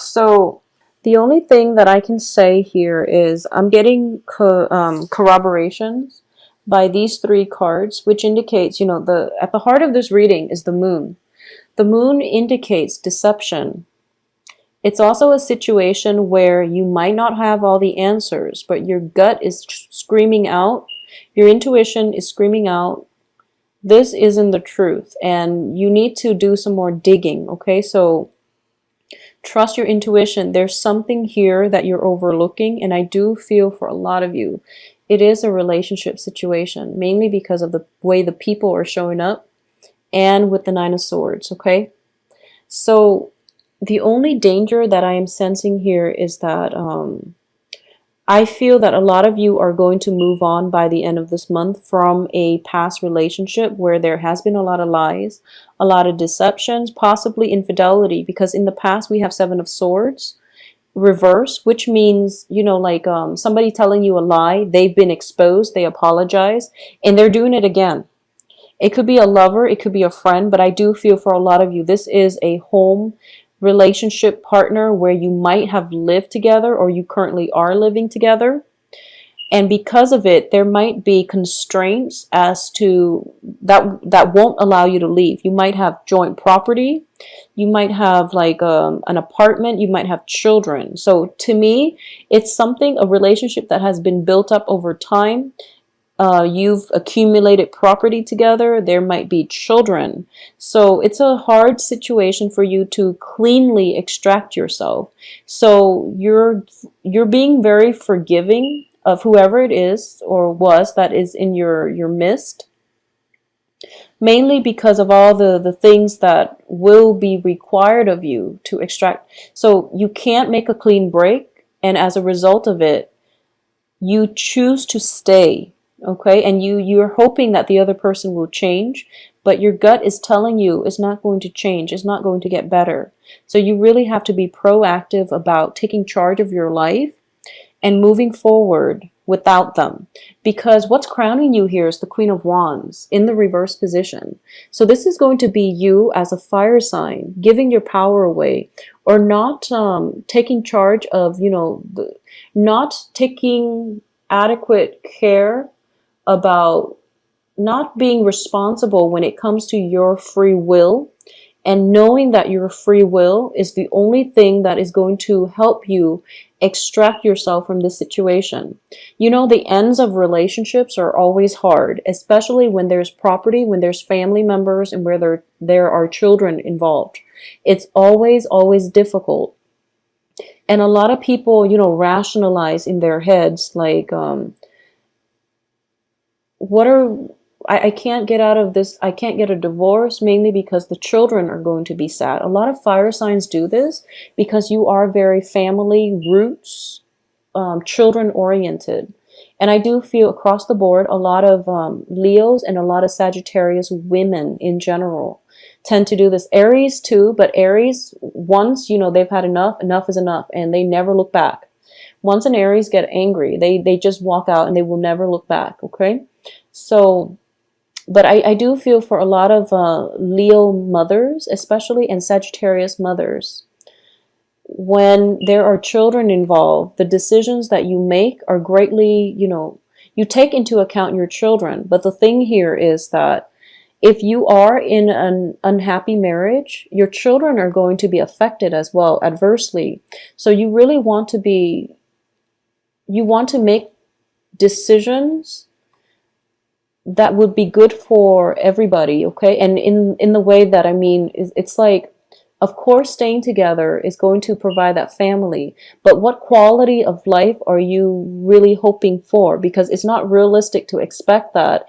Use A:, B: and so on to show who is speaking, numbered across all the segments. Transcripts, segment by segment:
A: So the only thing that I can say here is I'm getting corroborations by these three cards, which indicates, the at the heart of this reading is the moon. The moon indicates deception. It's also a situation where you might not have all the answers, but your gut is screaming out, your intuition is screaming out, this isn't the truth, and you need to do some more digging, okay? So trust your intuition. There's something here that you're overlooking, and I do feel for a lot of you, it is a relationship situation, mainly because of the way the people are showing up and with the Nine of Swords, okay? So the only danger that I am sensing here is that I feel that a lot of you are going to move on by the end of this month from a past relationship where there has been a lot of lies, a lot of deceptions, possibly infidelity, because in the past we have Seven of Swords reverse, which means, like somebody telling you a lie, they've been exposed, they apologize, and they're doing it again. It could be a lover, it could be a friend, but I do feel for a lot of you, this is a home relationship partner where you might have lived together or you currently are living together. And because of it, there might be constraints as to that won't allow you to leave. You might have joint property. You might have like an apartment. You might have children. So to me, it's a relationship that has been built up over time. You've accumulated property together. There might be children. So it's a hard situation for you to cleanly extract yourself. So you're being very forgiving of whoever it is or was that is in your midst, mainly because of all the things that will be required of you to extract. So you can't make a clean break, and as a result of it, you choose to stay. Okay, and you're hoping that the other person will change, but your gut is telling you it's not going to change, it's not going to get better. So you really have to be proactive about taking charge of your life and moving forward without them. Because what's crowning you here is the Queen of Wands in the reverse position. So this is going to be you as a fire sign, giving your power away, or not taking charge of, not taking adequate care about not being responsible when it comes to your free will, and knowing that your free will is the only thing that is going to help you extract yourself from this situation. The ends of relationships are always hard, especially when there's property, when there's family members, and where there are children involved. It's always, always difficult. And a lot of people, rationalize in their heads like, I can't get out of this, I can't get a divorce, mainly because the children are going to be sad. A lot of fire signs do this because you are very family roots, children oriented. And I do feel across the board, a lot of Leos and a lot of Sagittarius women in general tend to do this. Aries too, but Aries, once, they've had enough is enough, and they never look back. Once an Aries get angry, they just walk out and they will never look back, okay? So, but I do feel for a lot of Leo mothers, especially, and Sagittarius mothers, when there are children involved, the decisions that you make are greatly, you take into account your children. But the thing here is that if you are in an unhappy marriage, your children are going to be affected as well, adversely. So you really want to make decisions that would be good for everybody, okay? And in the way that I mean, it's like, of course, staying together is going to provide that family, but what quality of life are you really hoping for? Because it's not realistic to expect that,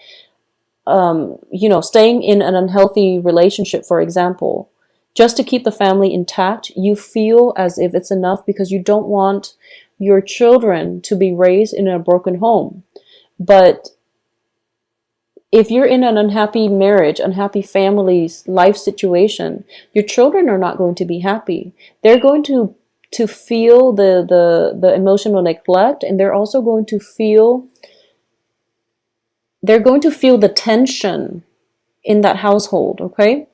A: staying in an unhealthy relationship, for example, just to keep the family intact, you feel as if it's enough because you don't want your children to be raised in a broken home. But if you're in an unhappy marriage, unhappy family's life situation, your children are not going to be happy. They're going to feel the emotional neglect, and they're also going to feel the tension in that household, okay?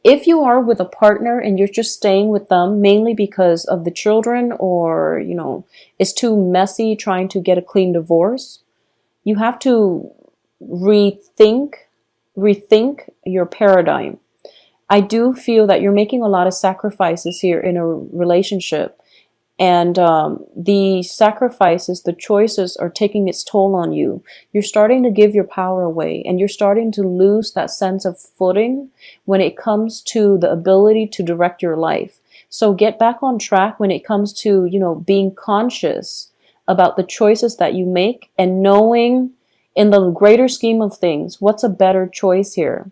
A: If you are with a partner and you're just staying with them mainly because of the children, or, it's too messy trying to get a clean divorce, you have to rethink rethink your paradigm. I do feel that you're making a lot of sacrifices here in a relationship, and the sacrifices, the choices are taking its toll on you. You're starting to give your power away, and you're starting to lose that sense of footing when it comes to the ability to direct your life. So get back on track when it comes to, being conscious about the choices that you make, and knowing in the greater scheme of things, what's a better choice here.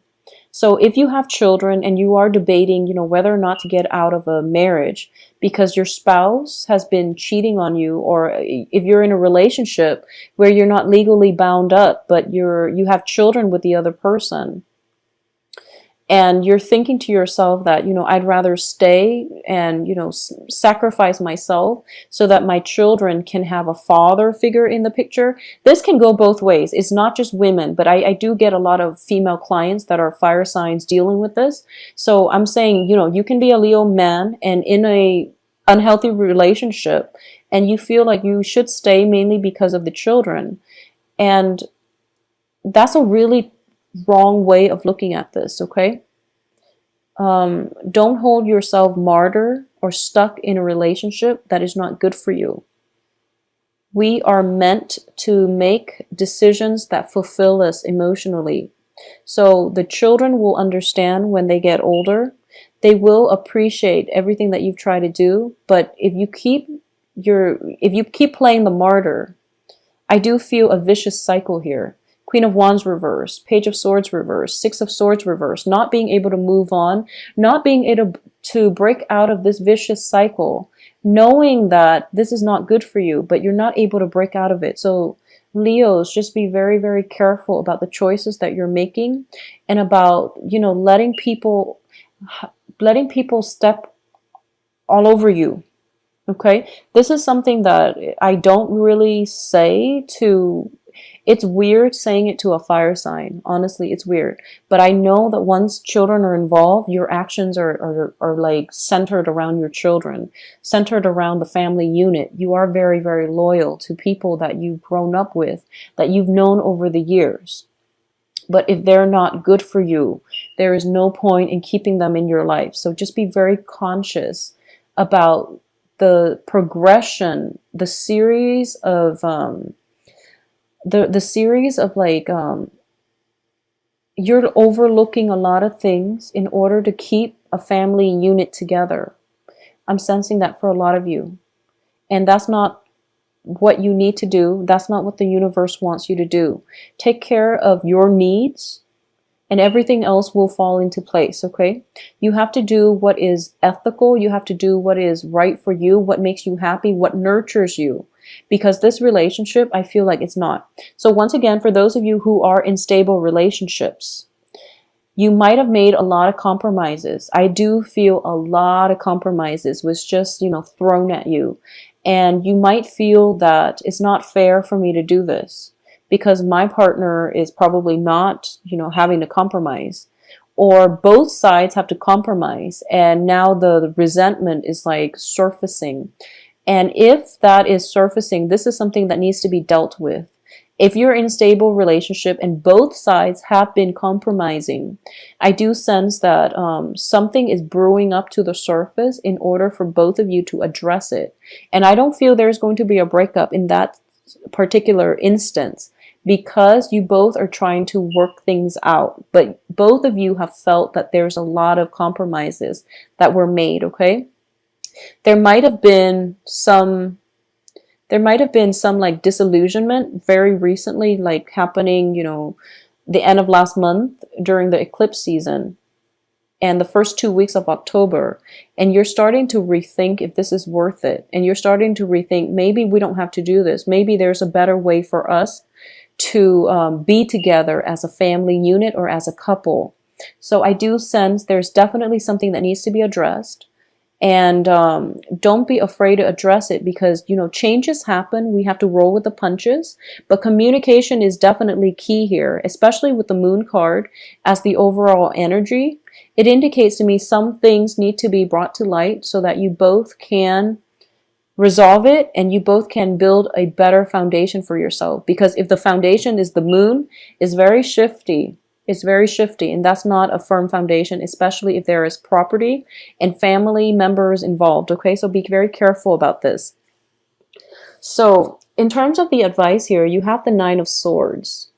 A: So if you have children and you are debating, whether or not to get out of a marriage because your spouse has been cheating on you, or if you're in a relationship where you're not legally bound up, but you have children with the other person, and you're thinking to yourself that, I'd rather stay and, sacrifice myself so that my children can have a father figure in the picture. This can go both ways. It's not just women, but I do get a lot of female clients that are fire signs dealing with this. So I'm saying, you can be a Leo man and in a unhealthy relationship, and you feel like you should stay mainly because of the children. And that's a really wrong way of looking at this, okay? Don't hold yourself martyr or stuck in a relationship that is not good for you. We are meant to make decisions that fulfill us emotionally. So the children will understand when they get older. They will appreciate everything that you've tried to do, but if you keep playing the martyr, I do feel a vicious cycle here. Queen of Wands reverse, Page of Swords reverse, Six of Swords reverse, not being able to move on, not being able to break out of this vicious cycle, knowing that this is not good for you, but you're not able to break out of it. So Leos, just be very, very careful about the choices that you're making, and about, letting people step all over you. Okay, this is something that I don't really say to, it's weird saying it to a fire sign. Honestly, it's weird. But I know that once children are involved, your actions are like centered around your children, centered around the family unit. You are very, very loyal to people that you've grown up with, that you've known over the years. But if they're not good for you, there is no point in keeping them in your life. So just be very conscious about the progression, the series of you're overlooking a lot of things in order to keep a family unit together. I'm sensing that for a lot of you. And that's not what you need to do. That's not what the universe wants you to do. Take care of your needs, and everything else will fall into place, okay? You have to do what is ethical. You have to do what is right for you, what makes you happy, what nurtures you. Because this relationship, I feel like it's not. So once again, for those of you who are in stable relationships, you might have made a lot of compromises. I do feel a lot of compromises was just, thrown at you. And you might feel that it's not fair for me to do this, because my partner is probably not, having to compromise, or both sides have to compromise, and now the resentment is like surfacing. And if that is surfacing, this is something that needs to be dealt with. If you're in a stable relationship and both sides have been compromising, I do sense that something is brewing up to the surface in order for both of you to address it. And I don't feel there's going to be a breakup in that particular instance, because you both are trying to work things out. But both of you have felt that there's a lot of compromises that were made, okay? There might have been some like disillusionment very recently, like happening, the end of last month during the eclipse season and the first 2 weeks of October. And you're starting to rethink if this is worth it. And you're starting to rethink, maybe we don't have to do this. Maybe there's a better way for us to be together as a family unit or as a couple. So I do sense there's definitely something that needs to be addressed. And don't be afraid to address it, because, changes happen. We have to roll with the punches. But communication is definitely key here, especially with the Moon card as the overall energy. It indicates to me some things need to be brought to light so that you both can resolve it and you both can build a better foundation for yourself. Because if the foundation is the moon, is very shifty. It's very shifty, and that's not a firm foundation, especially if there is property and family members involved. Okay, so be very careful about this. So in terms of the advice here, you have the Nine of Swords.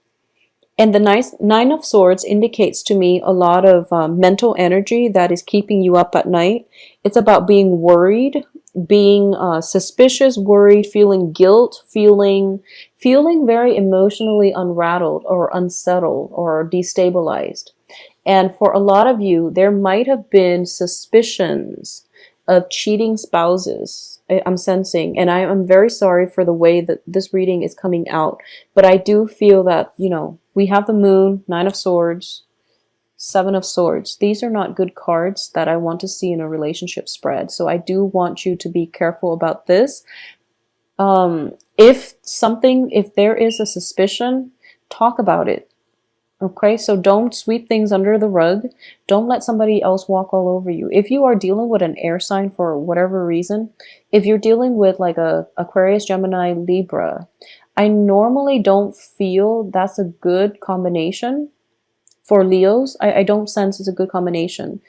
A: And the Nine of Swords indicates to me a lot of mental energy that is keeping you up at night. It's about being worried, being suspicious, worried, feeling guilt, feeling very emotionally unrattled or unsettled or destabilized. And for a lot of you, there might have been suspicions of cheating spouses. I'm sensing, and I am very sorry for the way that this reading is coming out, but I do feel that, you know, we have the moon, Nine of Swords, Seven of Swords. These are not good cards that I want to see in a relationship spread. So I do want you to be careful about this. If there is a suspicion, talk about it. Okay, so don't sweep things under the rug. Don't let somebody else walk all over you. If you are dealing with an air sign for whatever reason, if you're dealing with like a Aquarius, Gemini, Libra, I normally don't feel that's a good combination for Leos. I don't sense it's a good combination.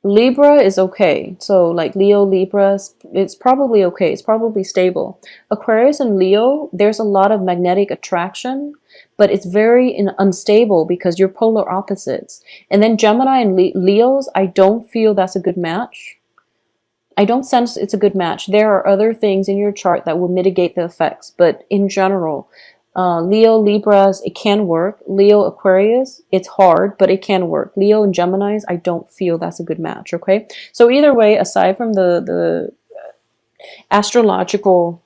A: Libra is okay. So like Leo, Libra, it's probably okay. It's probably stable. Aquarius and Leo, there's a lot of magnetic attraction, but it's very unstable because you're polar opposites. And then Gemini and Leos, I don't feel that's a good match. I don't sense it's a good match. There are other things in your chart that will mitigate the effects, but in general, Leo, Libras, it can work. Leo, Aquarius, it's hard, but it can work. Leo and Geminis, I don't feel that's a good match, okay? So either way, aside from the astrological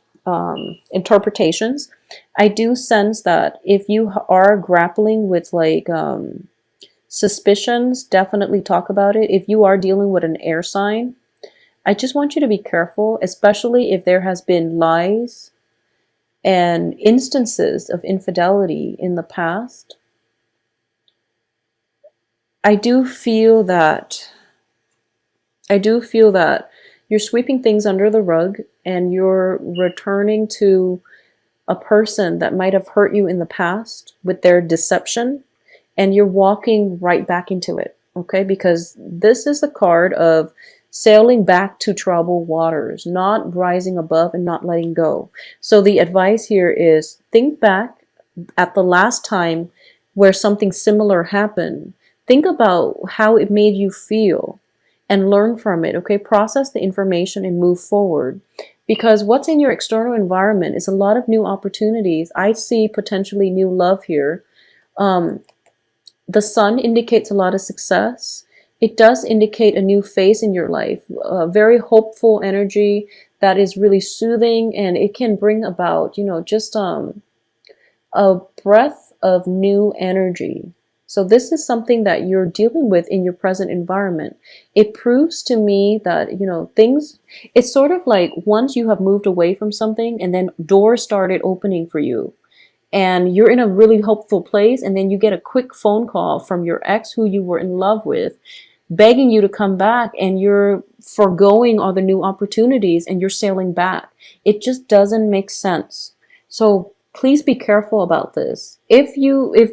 A: interpretations, I do sense that if you are grappling with like suspicions, definitely talk about it. If you are dealing with an air sign, I just want you to be careful, especially if there has been lies and instances of infidelity in the past. I do feel that you're sweeping things under the rug and you're returning to a person that might have hurt you in the past with their deception, and you're walking right back into it, okay? Because this is the card of sailing back to troubled waters, not rising above and not letting go. So the advice here is think back at the last time where something similar happened. Think about how it made you feel and learn from it, okay? Process the information and move forward. Because what's in your external environment is a lot of new opportunities. I see potentially new love here. The sun indicates a lot of success. It does indicate a new phase in your life, a very hopeful energy that is really soothing, and it can bring about, you know, just a breath of new energy. So this is something that you're dealing with in your present environment. It proves to me that, you know, things, it's sort of like once you have moved away from something and then doors started opening for you and you're in a really hopeful place, and then you get a quick phone call from your ex who you were in love with, begging you to come back, and you're foregoing all the new opportunities and you're sailing back. It just doesn't make sense. So please be careful about this. If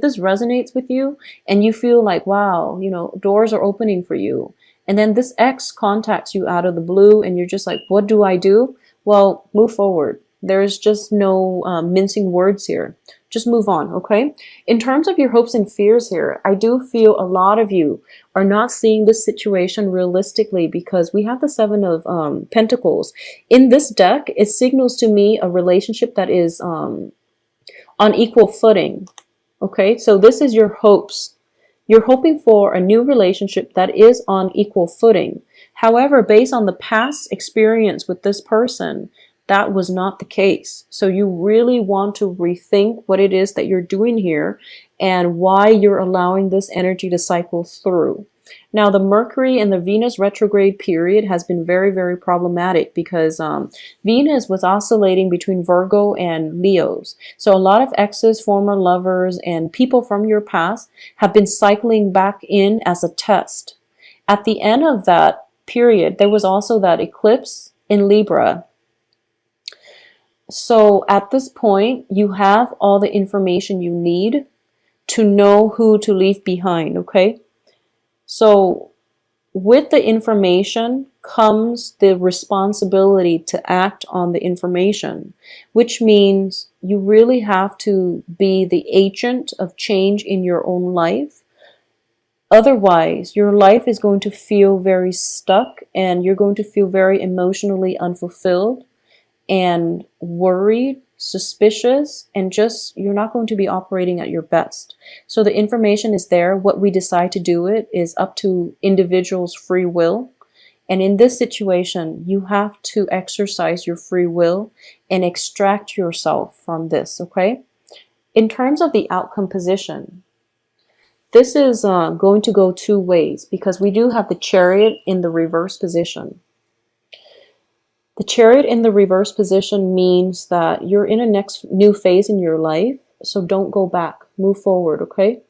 A: this resonates with you and you feel like, wow, you know, doors are opening for you, and then this ex contacts you out of the blue and you're just like, what do I do? Well, move forward. There's just no mincing words here. Just move on, okay? In terms of your hopes and fears here, I do feel a lot of you are not seeing this situation realistically because we have the Seven of Pentacles. In this deck, it signals to me a relationship that is on equal footing, okay? So this is your hopes. You're hoping for a new relationship that is on equal footing. However, based on the past experience with this person, that was not the case. So you really want to rethink what it is that you're doing here and why you're allowing this energy to cycle through. Now, the Mercury and the Venus retrograde period has been very, very problematic because Venus was oscillating between Virgo and Leos. So a lot of exes, former lovers, and people from your past have been cycling back in as a test. At the end of that period, there was also that eclipse in Libra. So at this point, you have all the information you need to know who to leave behind, okay? So with the information comes the responsibility to act on the information, which means you really have to be the agent of change in your own life. Otherwise, your life is going to feel very stuck and you're going to feel very emotionally unfulfilled and worried, suspicious, and just you're not going to be operating at your best. So the information is there. What we decide to do it is up to individuals' free will. And in this situation, you have to exercise your free will and extract yourself from this, okay? In terms of the outcome position, this is going to go two ways because we do have the Chariot in the reverse position. The Chariot in the reverse position means that you're in a next new phase in your life, so don't go back, move forward, okay?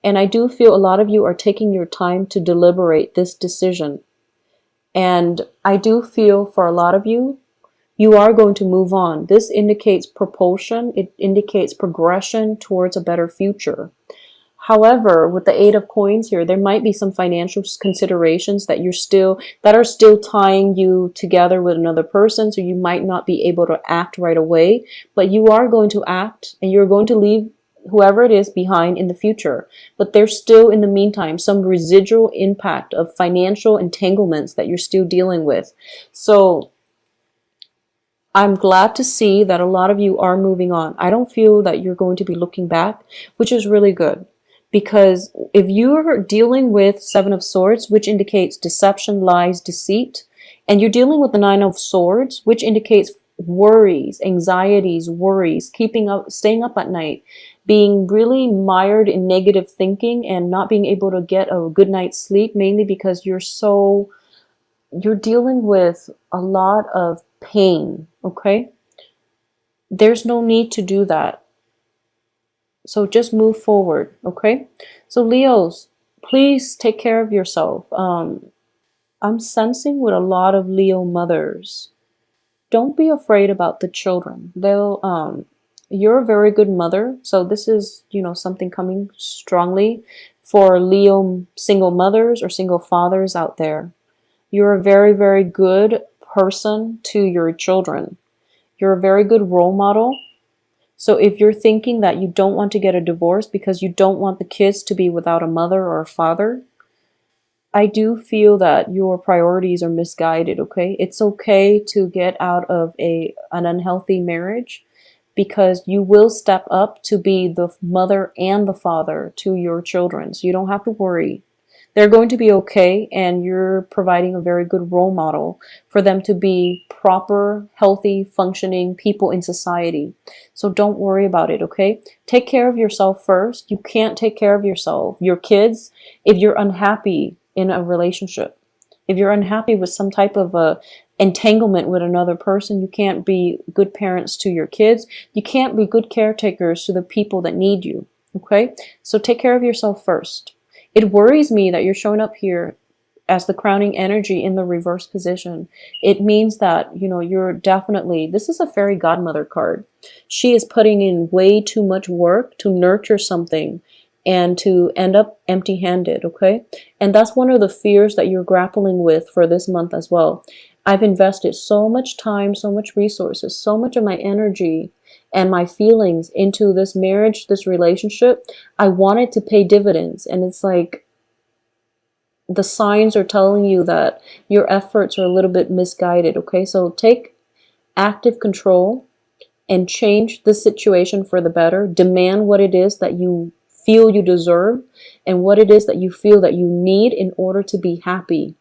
A: And I do feel a lot of you are taking your time to deliberate this decision. And I do feel for a lot of you, you are going to move on. This indicates propulsion, it indicates progression towards a better future. However, with the Eight of Coins here, there might be some financial considerations that are still tying you together with another person, so you might not be able to act right away, but you are going to act and you're going to leave whoever it is behind in the future. But there's still, in the meantime, some residual impact of financial entanglements that you're still dealing with. So I'm glad to see that a lot of you are moving on. I don't feel that you're going to be looking back, which is really good. Because if you're dealing with Seven of Swords, which indicates deception, lies, deceit, and you're dealing with the Nine of Swords, which indicates worries, anxieties, worries, staying up at night, being really mired in negative thinking and not being able to get a good night's sleep, mainly because you're dealing with a lot of pain, okay? There's no need to do that. So just move forward, okay? So Leos, please take care of yourself. I'm sensing with a lot of Leo mothers, don't be afraid about the children. You're a very good mother. So this is, something coming strongly for Leo single mothers or single fathers out there. You're a very, very good person to your children. You're a very good role model. So if you're thinking that you don't want to get a divorce because you don't want the kids to be without a mother or a father, I do feel that your priorities are misguided, okay? It's okay to get out of an unhealthy marriage because you will step up to be the mother and the father to your children. So you don't have to worry. They're going to be okay, and you're providing a very good role model for them to be proper, healthy, functioning people in society. So don't worry about it, okay? Take care of yourself first. You can't take care of yourself, your kids, if you're unhappy in a relationship. If you're unhappy with some type of a entanglement with another person, you can't be good parents to your kids. You can't be good caretakers to the people that need you, okay? So take care of yourself first. It worries me that you're showing up here as the crowning energy in the reverse position. It means that, you're definitely, this is a fairy godmother card. She is putting in way too much work to nurture something and to end up empty-handed, okay? And that's one of the fears that you're grappling with for this month as well. I've invested so much time, so much resources, so much of my energy and my feelings into this marriage, this relationship. I wanted to pay dividends, and it's like the signs are telling you that your efforts are a little bit misguided, okay? So take active control and change the situation for the better. Demand what it is that you feel you deserve and what it is that you feel that you need in order to be happy.